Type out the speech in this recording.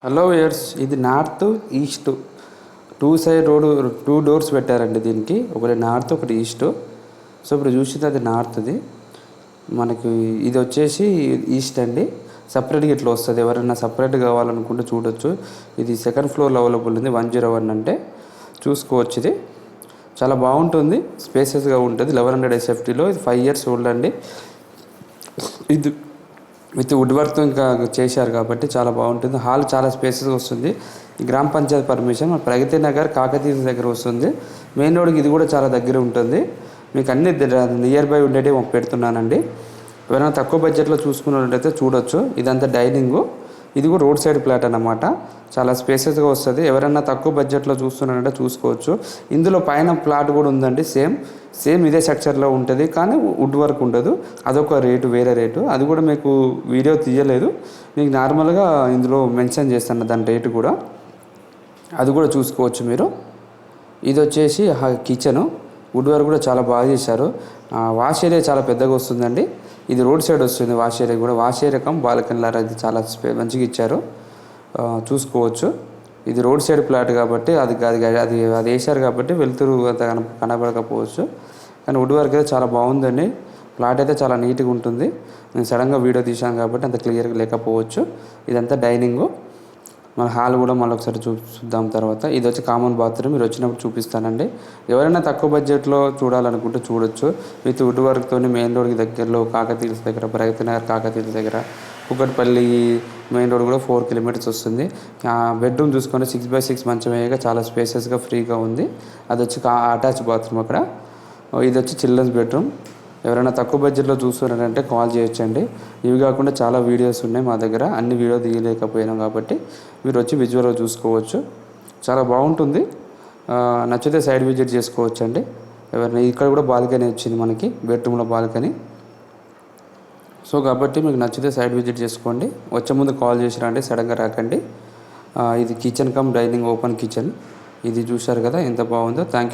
Hello years ఇది north is to two side road two doors పెట్టారండి దీనికి. ఒకటి నార్త్ ఒకటి ఈస్ట్. సో ఇప్పుడు చూసింది అది నార్త్ది. మనకి ఇది వచ్చేసి ఈస్ట్ అండి. సపరేట్గా ఇట్లా వస్తుంది. ఎవరైనా సపరేట్ కావాలనుకుంటే చూడొచ్చు. ఇది సెకండ్ ఫ్లోర్లో అవైలబుల్ ఉంది. 101 అంటే చూసుకోవచ్చు. ఇది చాలా బాగుంటుంది, స్పేసెస్గా ఉంటుంది. 1100 SFTలో ఇది 5 years ఓల్డ్ అండి. ఇది విత్ వుడ్ వర్క్తో ఇంకా చేశారు కాబట్టి చాలా బాగుంటుంది. హాల్ చాలా స్పేసెస్గా వస్తుంది. గ్రామ పంచాయతీ పర్మిషన్. మన ప్రగతి నగర్ కాకతీయ దగ్గర వస్తుంది. మెయిన్ రోడ్కి ఇది కూడా చాలా దగ్గర ఉంటుంది. మీకు అన్ని నియర్ బై ఉండేవి పెడుతున్నానండి. ఎవరైనా తక్కువ బడ్జెట్లో చూసుకున్నట్టయితే చూడొచ్చు. ఇదంతా డైనింగు. ఇది కూడా రోడ్ సైడ్ ప్లాట్ అన్నమాట. చాలా స్పేసెస్గా వస్తుంది. ఎవరైనా తక్కువ బడ్జెట్లో చూస్తున్నారంటే చూసుకోవచ్చు. ఇందులో పైన ప్లాట్ కూడా ఉందండి. సేమ్ ఇదే స్ట్రక్చర్లో ఉంటుంది, కానీ వుడ్ వర్క్ ఉండదు. అదొక రేటు, వేరే రేటు. అది కూడా మీకు వీడియో తీయలేదు. మీకు నార్మల్గా ఇందులో మెన్షన్ చేస్తాను దాని రేటు కూడా. అది కూడా చూసుకోవచ్చు మీరు. ఇది వచ్చేసి కిచెను. వుడ్ వర్క్ కూడా చాలా బాగా చేశారు. వాష్ ఏరియా చాలా పెద్దగా వస్తుందండి. ఇది రోడ్ సైడ్ వస్తుంది. వాష్ ఏరియా కూడా వాష్ ఏరియా కమ్ బాల్కనీ లాగా అది చాలా మంచిగా ఇచ్చారు. చూసుకోవచ్చు. ఇది రోడ్ సైడ్ ప్లాట్ కాబట్టి అది వేశారు కాబట్టి వెళ్తురు అంత కనబడకపోవచ్చు. కానీ వుడ్ వర్క్ అయితే చాలా బాగుందండి. ప్లాట్ అయితే చాలా నీట్గా ఉంటుంది. నేను సడన్గా వీడియో తీశాను కాబట్టి అంత క్లియర్గా లేకపోవచ్చు. ఇదంతా డైనింగు. మన హాల్ కూడా మళ్ళీ ఒకసారి చూద్దాం తర్వాత. ఇది వచ్చి కామన్ బాత్రూమ్. మీరు వచ్చినప్పుడు చూపిస్తానండి. ఎవరైనా తక్కువ బడ్జెట్లో చూడాలనుకుంటే చూడొచ్చు. విత్ వుడ్ వర్క్తో మెయిన్ రోడ్కి దగ్గరలో కాకతీయ దగ్గర, ప్రగతి నగర్ కాకతీయ దగ్గర, కుకట్పల్లి మెయిన్ రోడ్ కూడా 4 kilometers వస్తుంది. బెడ్రూమ్ చూసుకుంటే 6x6 మంచం వేయగా చాలా స్పేసెస్గా ఫ్రీగా ఉంది. అది వచ్చి అటాచ్ బాత్రూమ్ అక్కడ. ఇది వచ్చి చిల్డ్రన్స్ బెడ్రూమ్. ఎవరైనా తక్కువ బడ్జెట్లో చూస్తున్నారంటే కాల్ చేయొచ్చండి. ఇవి కాకుండా చాలా వీడియోస్ ఉన్నాయి మా దగ్గర. అన్ని వీడియో తీయలేకపోయినాం కాబట్టి మీరు వచ్చి విజువల్గా చూసుకోవచ్చు. చాలా బాగుంటుంది. నచ్చితే సైడ్ విజిట్ చేసుకోవచ్చు అండి. ఎవరైనా ఇక్కడ కూడా బాల్కనీ వచ్చింది మనకి, బెడ్రూమ్లో బాల్కనీ. సో కాబట్టి మీకు నచ్చితే సైడ్ విజిట్ చేసుకోండి. వచ్చే ముందు కాల్ చేసి రండి, సడన్గా రాకండి. ఇది kitchen cum dining open kitchen. ఇది చూశారు కదా ఎంత బాగుందో. Thank you.